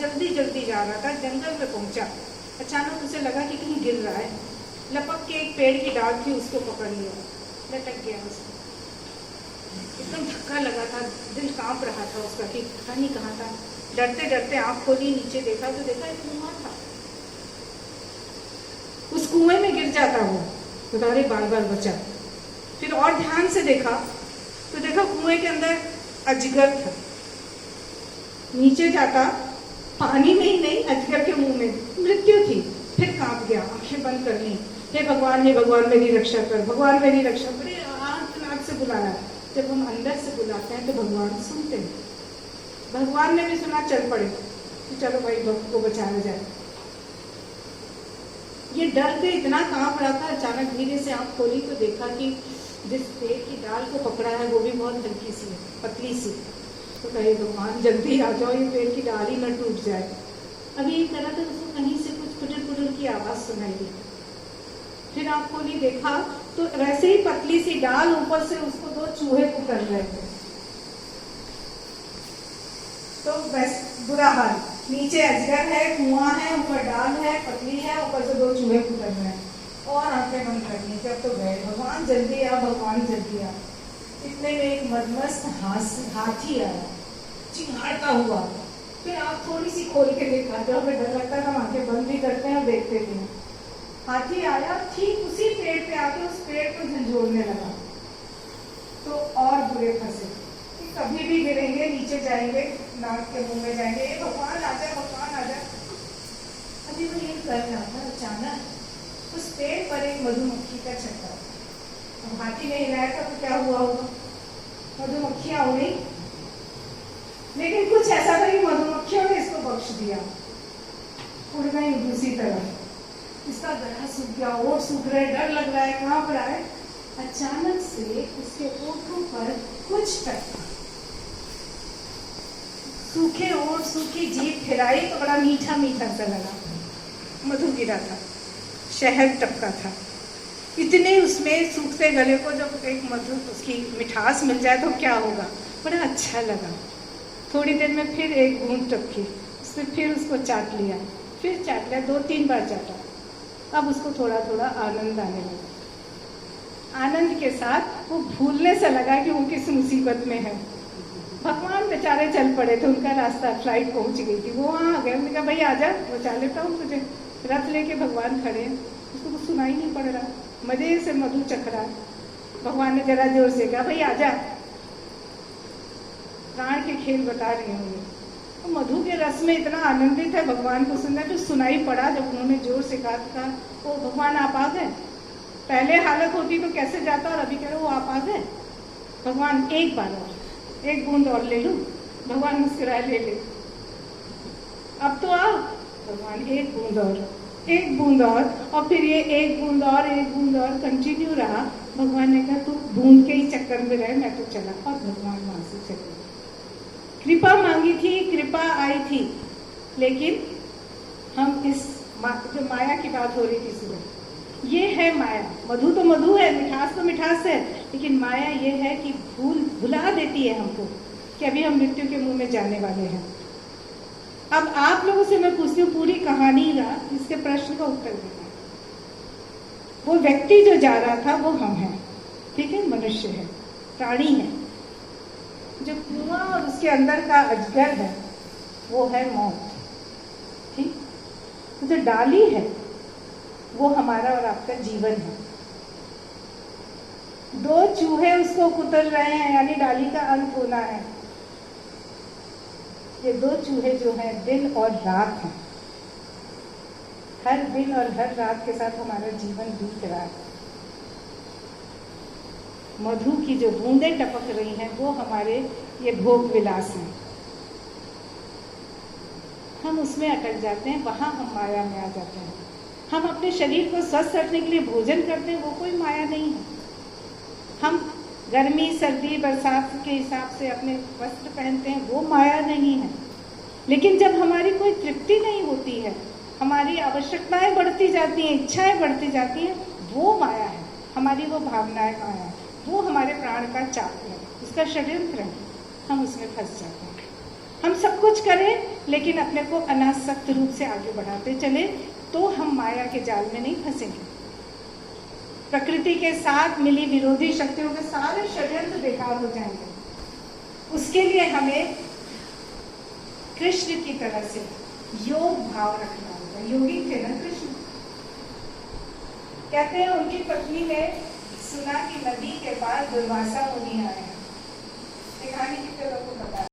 जल्दी जल्दी जा रहा था, जंगल में पहुंचा। अचानक उसे लगा कि कहीं गिर रहा है, लपक के एक पेड़ की डाल थी, उसको पकड़ लिया, लटक गया उसको। एकदम धक्का लगा था, दिल कांप रहा था उसका कि पता नहीं कहाँ था। डरते डरते आँख खोली, नीचे देखा तो देखा एक कुआं था। उस कुएं में गिर जाता वो, बेचारे बार बार बचा। फिर और ध्यान से देखा तो देखा कुएं के अंदर अजगर था। नीचे जाता, पानी में ही नहीं, अजगर के मुंह में मृत्यु थी। फिर कांप गया, आंखें बंद कर ली, हे भगवान मेरी रक्षा कर, भगवान मेरी रक्षा कर। आंख नाक से बुलाया। जब हम अंदर से बुलाते हैं तो भगवान सुनते हैं। भगवान ने भी सुना, चल पड़े कि चलो भाई भक्त को बचाया जाए। ये डर के इतना कांप रहा था, अचानक धीरे से आंख खोली तो देखा कि जिस पेड़ की डाल को पकड़ा है वो भी बहुत हल्की सी है, पतली सी। तो कहे भगवान जल्दी आ जाओ, ये पेड़ की डाल ही न टूट जाए। अभी ये करा तो उसको कहीं से कुछ पुटर पुटर की आवाज सुनाई दी। फिर आंख खोली, देखा तो वैसे ही पतली सी डाल, ऊपर से उसको 2 चूहे पुकर रहे थे। तो बस बुरा हाल, नीचे अजगर है, कुआं है, ऊपर डाल है, पतली है, ऊपर से 2 चूहे पुकर रहे हैं और आंखें बंद करनी। जब तो गए, भगवान जल्दी आ, भगवान जल्दी आ। इतने में एक मदमस्त हाथी आया, चिंगाड़ता हुआ। फिर आप थोड़ी सी खोल के देखा, जब हमें डर लगता है हम आंखें बंद भी करते हैं और देखते भी हैं। हाथी आया, ठीक उसी पेड़ पे आके उस पेड़ को झंझोड़ने लगा। तो और बुरे फंसे कि कभी भी गिरेंगे, नीचे जाएंगे, नाक के मुंह में जाएंगे, ये भगवान आ जाए, भगवान आ जाए। अभी वो ये कर रहा था, अचानक उस पेड़ पर एक मधुमक्खी का छत्ता। अब हाथी ने हिलाया था तो क्या हुआ होगा, मधुमक्खियां उड़ी, लेकिन कुछ ऐसा था कि मधुमक्खियों ने इसको बख्श दिया, उड़ गई दूसरी तरफ। इसका गला सूख गया, ओठ सूख रहे, डर लग रहा है, कांप रहा है। अचानक से उसके ओठों पर कुछ टपका, सूखे ओठ, सूखी जीभ फिराई तो बड़ा मीठा मीठा सा लगा। मधु गिरा था, शहद टपका था। इतने उसमें सूखते गले को जब एक मधु उसकी मिठास मिल जाए तो क्या होगा, बड़ा अच्छा लगा। थोड़ी देर में फिर एक बूंद टपकी, उसने फिर उसको चाट लिया, फिर चाट लिया, 2-3 बार चाटा। अब उसको थोड़ा थोड़ा आनंद आने लगा। आनंद के साथ वो भूलने से लगा कि वो किस मुसीबत में है। भगवान बेचारे चल पड़े थे, उनका रास्ता, फ्लाइट पहुंच गई थी, वो वहाँ आ गए। उन्होंने कहा भाई आजा, बचा लेता हूँ तुझे। रथ लेके भगवान खड़े हैं, उसको कुछ सुनाई नहीं पड़ रहा, मजे से मधु चख रहा। भगवान ने जरा जोर से कहा भाई आजा, प्राण के खेल बता रहे होंगे। तो मधु के रस में इतना आनंदित है, भगवान को सुनना जो सुनाई पड़ा। जब उन्होंने जोर से कहा ओ भगवान आप आ गए। पहले हालत होती तो कैसे जाता, और अभी कह रहे हो आप आ गए। भगवान एक बार और, एक बूंद और ले लूं। भगवान मुस्कुराए, ले ले, अब तो आओ। भगवान एक बूंद और, एक बूंद और फिर ये एक बूंद और, एक बूंद और कंटिन्यू रहा। भगवान ने कहा तू बूंद के ही चक्कर में रहे, मैं तो चला। और भगवान वहां से चले। कृपा मांगी थी, कृपा आई थी, लेकिन हम इस जो माया की बात हो रही थी सुबह, ये है माया। मधु तो मधु है, मिठास तो मिठास है, लेकिन माया ये है कि भुला देती है हमको कि अभी हम मृत्यु के मुंह में जाने वाले हैं। अब आप लोगों से मैं पूछती हूँ पूरी कहानी का, इसके प्रश्न का उत्तर देना। वो व्यक्ति जो जा रहा था वो हम हैं, ठीक है, मनुष्य है, प्राणी है। जो कुआं और उसके अंदर का अजगर है वो है मौत, ठीक। जो डाली है वो हमारा और आपका जीवन है। 2 चूहे उसको कुतर रहे हैं, यानी डाली का अंत होना है। ये 2 चूहे जो हैं दिन और रात हैं। हर दिन और हर रात के साथ हमारा जीवन बीत रहा है। मधु की जो बूंदें टपक रही हैं वो हमारे ये भोग विलास हैं। हम उसमें अटक जाते हैं, वहाँ हम माया में आ जाते हैं। हम अपने शरीर को स्वस्थ रखने के लिए भोजन करते हैं, वो कोई माया नहीं है। हम गर्मी सर्दी बरसात के हिसाब से अपने वस्त्र पहनते हैं, वो माया नहीं है। लेकिन जब हमारी कोई तृप्ति नहीं होती है, हमारी आवश्यकताएं बढ़ती जाती हैं, इच्छाएं बढ़ती जाती हैं, वो माया है। हमारी वो भावनाएं माया है, वो हमारे प्राण का चाप है, उसका षड्यंत्र है। हम उसमें फंस जाते हैं। हम सब कुछ करें लेकिन अपने को अनासक्त रूप से आगे बढ़ाते चले, तो हम माया के जाल में नहीं फंसेंगे। प्रकृति के साथ मिली विरोधी शक्तियों के सारे षड्यंत्र बेकार हो जाएंगे। उसके लिए हमें कृष्ण की तरह से योग भाव रखना होगा। योगी थे ना कृष्ण। कहते हैं उनकी पत्नी ने सुना कि नदी के पास दुर्वासा मुनि आए हैं। कहानी कितने लोगों को पता है?